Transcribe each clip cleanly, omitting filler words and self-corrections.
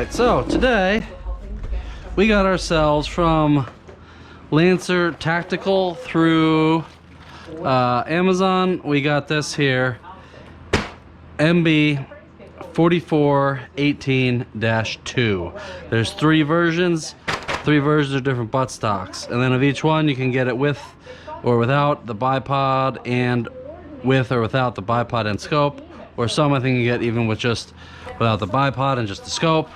Alright, so today we got ourselves from Lancer Tactical through Amazon. We got this here, MB4418-2. There's three versions of different buttstocks, and then of each one you can get it with or without the bipod, and with or without the bipod and scope, or some I think you get even with just without the bipod and just the scope.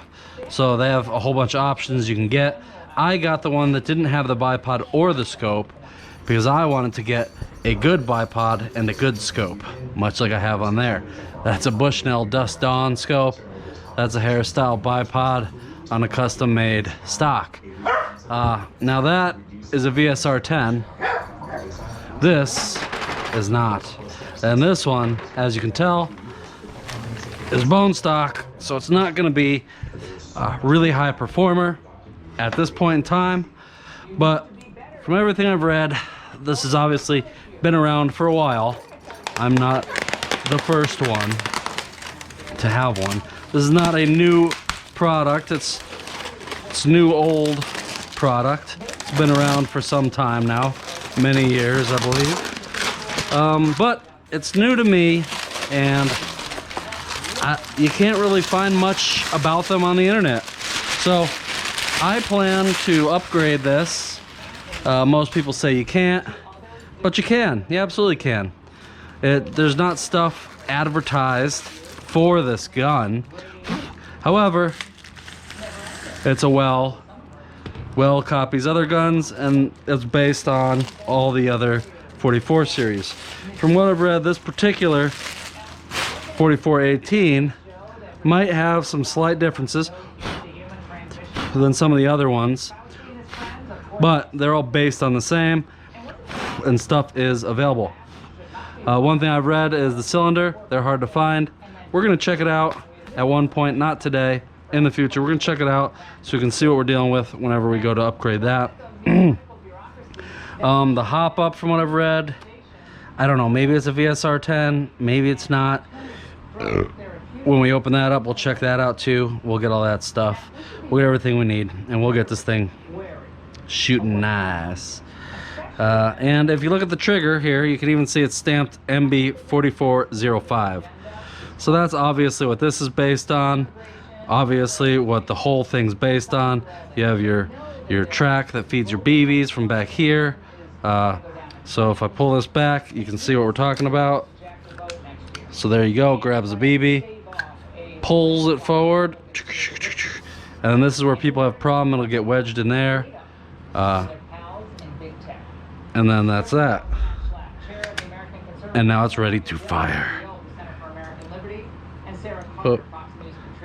So they have a whole bunch of options you can get. I got the one that didn't have the bipod or the scope because I wanted to get a good bipod and a good scope, much like I have on there. That's a Bushnell Dust Dawn scope. That's a hairstyle bipod on a custom made stock. Now that is a VSR 10. This is not. And this one, as you can tell, is bone stock, so it's not going to be a really high performer at this point in time. But from everything I've read, this has obviously been around for a while. I'm not the first one to have one. This is not a new product. It's new old product. It's been around for some time now, many years I believe. But it's new to me, and you can't really find much about them on the internet. So I plan to upgrade this. Most people say you can't, but you can. You absolutely can. There's not stuff advertised for this gun. However, it's a well copies other guns, and it's based on all the other 44 series. From what I've read, this particular 4418 might have some slight differences than some of the other ones, but they're all based on the same, and stuff is available. One thing I've read is the cylinder. They're hard to find. We're gonna check it out at one point, not today, in the future. We're gonna check it out so we can see what we're dealing with whenever we go to upgrade that. The hop up, from what I've read, I don't know, maybe it's a VSR 10, maybe it's not. When we open that up, we'll check that out too. We'll get all that stuff. We'll get everything we need, and we'll get this thing shooting nice. And if you look at the trigger here, you can even see it's stamped MB4405. So that's obviously what this is based on. Obviously what the whole thing's based on. You have your track that feeds your BBs from back here. So if I pull this back, you can see what we're talking about. So there you go, grabs the BB, pulls it forward, and then this is where people have a problem. It'll get wedged in there, and then that's that. And now it's ready to fire. Oh,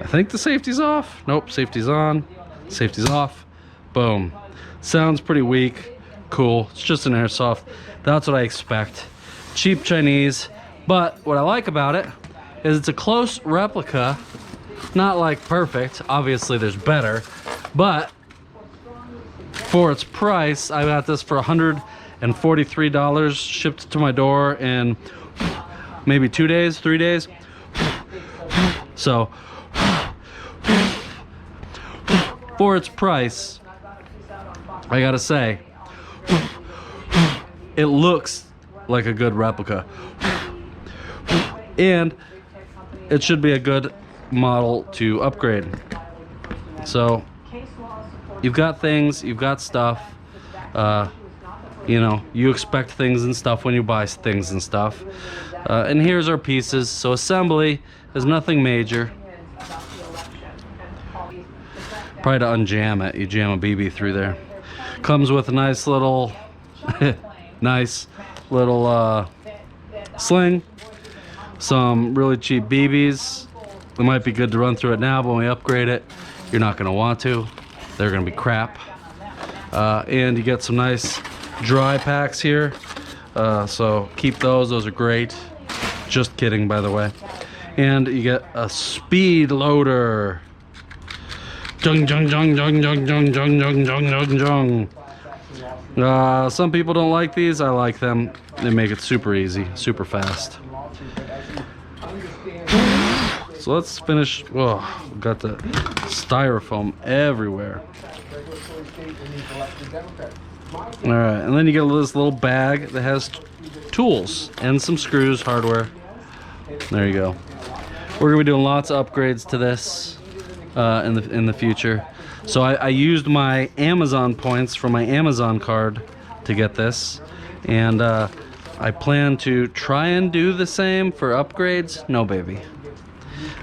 I think the safety's off. Nope, safety's on, safety's off. Boom. Sounds pretty weak. Cool. It's just an airsoft. That's what I expect. Cheap Chinese. But what I like about it is it's a close replica. Not like perfect. Obviously there's better. But for its price, I got this for $143, shipped to my door in maybe 2 days, 3 days. So for its price, I gotta say, it looks like a good replica, and it should be a good model to upgrade. So you've got things, you've got stuff, you know, you expect things and stuff when you buy things and stuff, and here's our pieces. So assembly is nothing major. Probably to unjam it, you jam a BB through there. Comes with a nice little sling, some really cheap BBs. It might be good to run through it now, but when we upgrade it, you're not going to want to. They're going to be crap. And you get some nice dry packs here, so keep those. Those are great. Just kidding, by the way. And you get a speed loader. Jung jung jung jung jung jung jung jung jung jung jung. Some people don't like these. I like them. They make it super easy, super fast. So let's finish. Oh, got the styrofoam everywhere. All right, and then you get this little bag that has tools and some screws, hardware. There you go. We're gonna be doing lots of upgrades to this in the future. So I used my Amazon points from my Amazon card to get this, and I plan to try and do the same for upgrades. No, baby.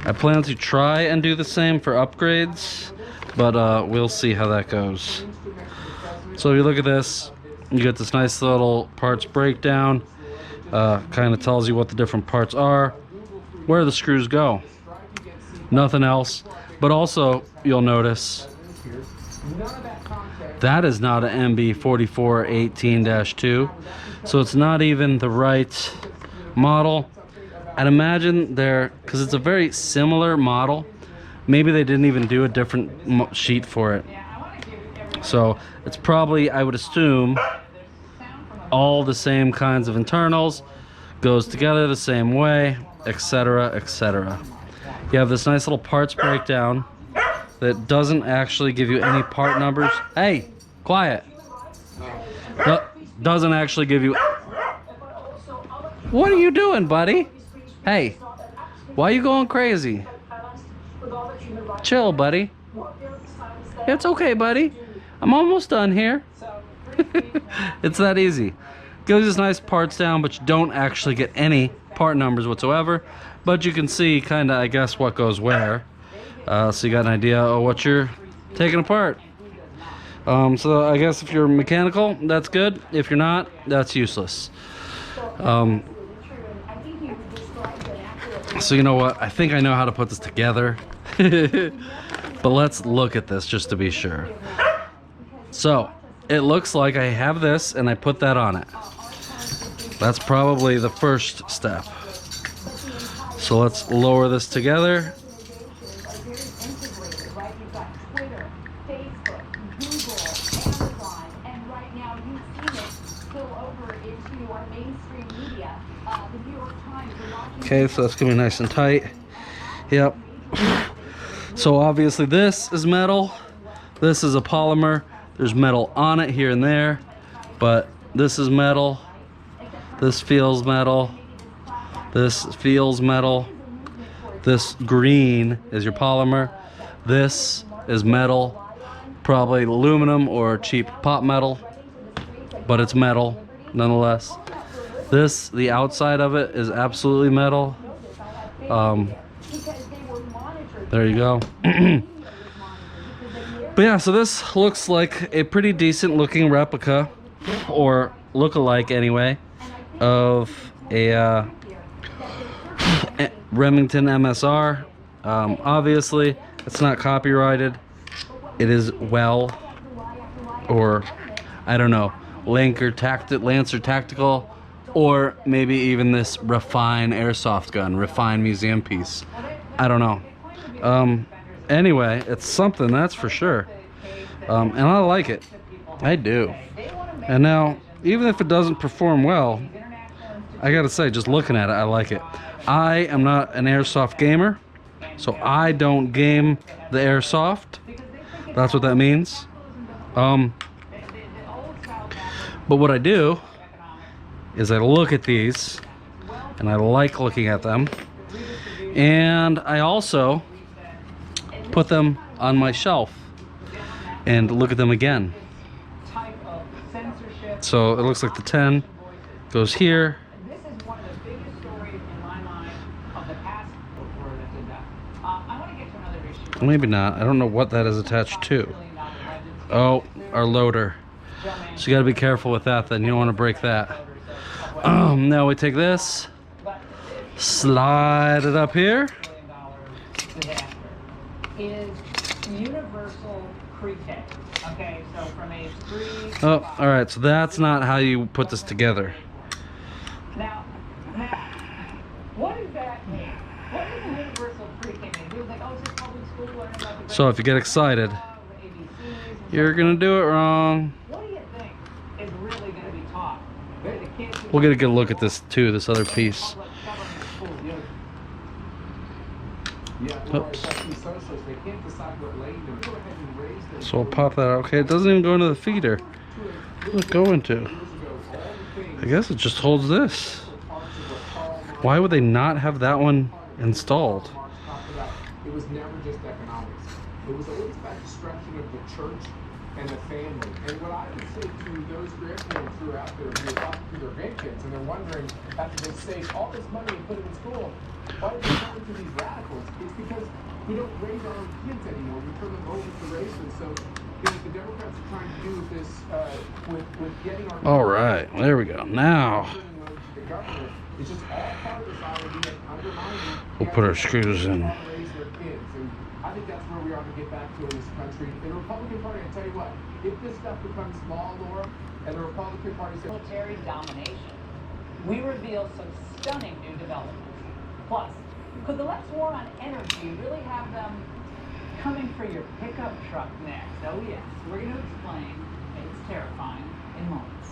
I plan to try and do the same for upgrades, but we'll see how that goes. So if you look at this, you get this nice little parts breakdown. Kind of tells you what the different parts are, where the screws go. Nothing else. But also, you'll notice that is not an MB4418-2, so it's not even the right model. I'd imagine because it's a very similar model, maybe they didn't even do a different sheet for it. So it's probably, I would assume, all the same kinds of internals, goes together the same way, etc., etc. You have this nice little parts breakdown that doesn't actually give you any part numbers. Hey, quiet. Doesn't actually give you... What are you doing, buddy? Hey, why are you going crazy? Chill, buddy. It's okay, buddy. I'm almost done here. It's that easy. Gives us nice parts down, but you don't actually get any part numbers whatsoever. But you can see kind of, I guess, what goes where. So you got an idea of what you're taking apart. So I guess if you're mechanical, that's good. If you're not, that's useless. So you know what? I think I know how to put this together. But let's look at this just to be sure. So it looks like I have this and I put that on it. That's probably the first step. So let's lower this together. Okay, so that's gonna be nice and tight. Yep. So obviously this is metal. This is a polymer. There's metal on it here and there, but this is metal. This feels metal. This feels metal. This green is your polymer. This is metal, probably aluminum or cheap pot metal, but it's metal nonetheless. This, the outside of it is absolutely metal. There you go. But yeah, so this looks like a pretty decent looking replica, or look-alike anyway, of a Remington MSR. Obviously, it's not copyrighted. It is or I don't know, Lancer Tactical, or maybe even this Refine airsoft gun, Refine museum piece. I don't know. Anyway, it's something, that's for sure. And I like it. I do. And now, even if it doesn't perform well, I gotta say, just looking at it, I like it. I am not an airsoft gamer, so I don't game the airsoft. That's what that means. But what I do is I look at these, and I like looking at them, and I also put them on my shelf and look at them again. So it looks like the 10 goes here. Maybe not. I don't know what that is attached to. Oh, our loader. So you got to be careful with that then. You don't want to break that. Now we take this, slide it up here. Is universal pre-K. Okay, so from age 3. Oh, all right. So that's not how you put this together. Now, what does that mean? What does universal pre-K mean? People think, oh, it's just public school learning about the So if you get excited, you're gonna do it wrong. What do you think is really going to be taught? We'll get a good look at this too. This other piece. Oops. So I'll pop that out. Okay, it doesn't even go into the feeder. What's it going to? I guess it just holds this. Why would they not have that one installed? It was never just economics. It was always that destruction of the church and the family. And what I would say to those grandparents who are out there who are talking to their grandkids and they're wondering, after they save all this money and put it in school, why do they turn to these radicals? It's because we don't raise our own kids anymore. We turn them over to race them. So the Democrats are trying to do with this, with getting our... All right, there we go. Now, the government is just all part of this idea of undermining... we'll put our screws in. I think that's where we are to get back to in this country. In the Republican Party, I tell you what, if this stuff becomes law, Laura, and the Republican Party says Military domination. We reveal some stunning new developments. Plus, could the last war on energy really have them coming for your pickup truck next? Oh yes, we're going to explain. It's terrifying in moments.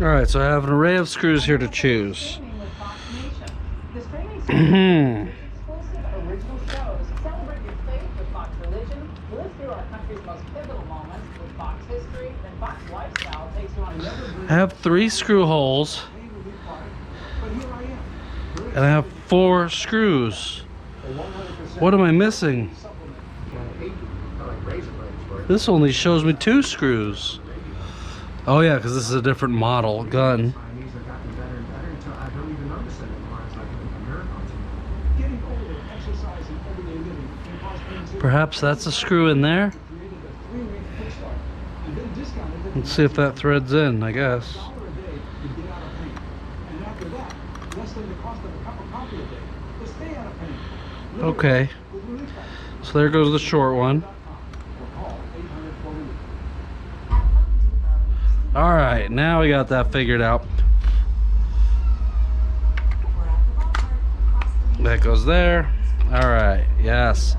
All right, so I have an array of screws here to choose. Streaming with Fox Nation. The streaming service exclusive original shows. Celebrate your faith with Fox Religion. Live through our country's most pivotal moments with Fox History. Then Fox Lifestyle takes you on I have 3 screw holes, and I have 4 screws. What am I missing? This only shows me 2 screws. Oh yeah, because this is a different model gun. Perhaps that's a screw in there. Let's see if that threads in, I guess. Okay. So there goes the short one. Alright, now we got that figured out. That goes there. Alright, yes.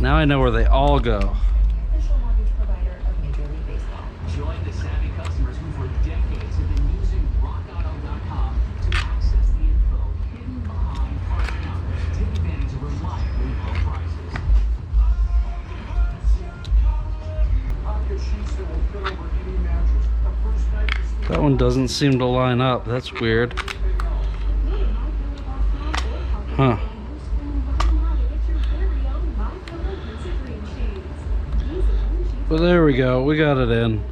Now I know where they all go. Official mortgage provider of Major League Baseball. Join the savvy customers who for decades have been using rockauto.com to access the info hidden behind car counters. Take advantage of reliably low prices. That one doesn't seem to line up. That's weird. Huh. Well, there we go. We got it in.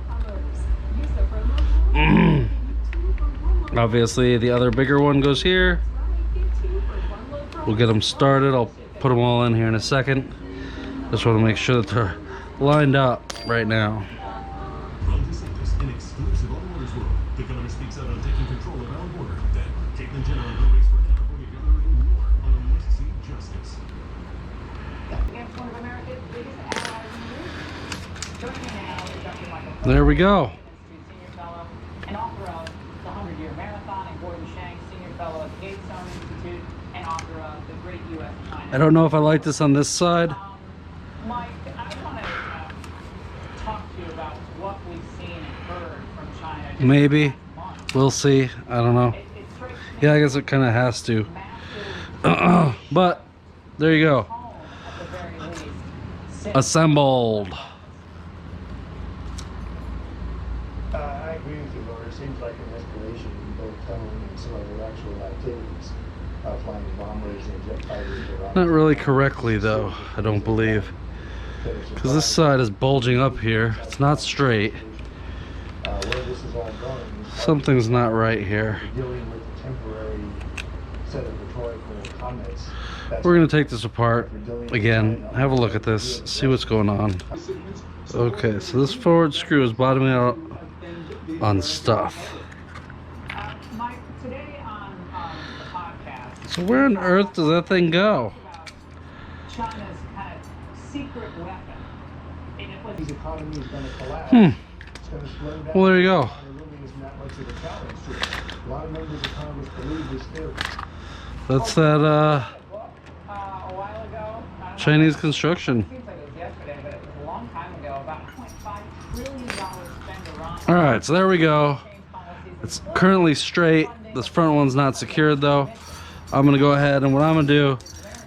Obviously, the other bigger one goes here. We'll get them started. I'll put them all in here in a second. Just want to make sure that they're lined up right now. From DeSantis, in exclusive automotive world, the governor speaks out on taking control of our border. Then, Caitlin Jenner on her race for California governor in New York on a must-see justice. Against one of America's biggest allies in the news. Joining me now is Dr. Michael There we go. Senior Fellow and author of The 100-Year Marathon, and Gordon Shank, Senior Fellow at the Gatestone Institute, and author of The Great U.S.-China. I don't know if I like this on this side. Mike, I want to talk to you about what we've seen and heard from China. just Maybe. last month. We'll see. I don't know. It strikes me Yeah, I guess it kind of has to. massive But there you go. tone at the very least. Since Assembled. I agree with you, Laura. It seems like an escalation in both tone and some of their actual activities, flying bombers and jet fighters around. Not really correctly, though, I don't believe. Because this side is bulging up here. It's not straight. Where this is all going is Something's not right here. dealing with a temporary set of rhetorical comments. We're going to take this apart again. Have a look at this. See what's going on. Okay, so this forward screw is bottoming out on stuff. Mike, today on the podcast, So where on earth does that thing go? about China's kind of secret weapon. And it was His economy is going to collapse. Hmm. It's going to slow down. Well, there you go. And there really isn't that much of a challenge to it. A lot of members of Congress believe this theory. That's that a while ago. I don't know, Chinese construction. it seems like it was yesterday, but it was a long time ago. About $1.5 trillion spent around. All right, so there we go. It's currently straight. This front one's not secured though. I'm gonna go ahead and what I'm gonna do